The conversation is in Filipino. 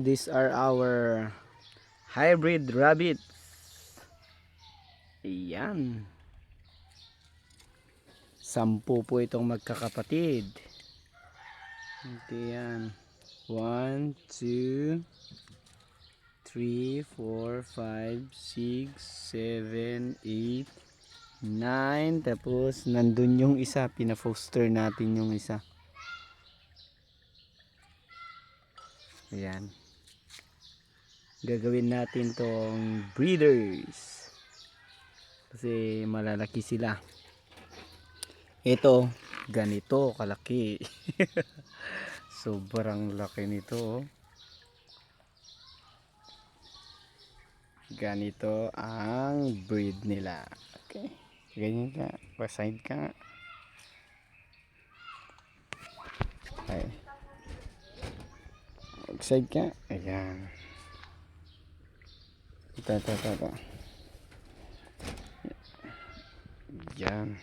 These are our hybrid rabbits. Ayan. 10 po itong magkakapatid. Okay, yan. 1, 2, 3, 4, 5, 6, 7, 8, 9. Tapos nandun yung isa. Pina-foster natin yung isa. Ayan. Gagawin natin tong breeders. Kasi malalaki sila. Ito, ganito kalaki. Sobrang laki nito. Ganito ang breed nila. Okay. Ganyan ka. Pa-side ka. Okay. Side ka. Ayan. Ito. Ayan.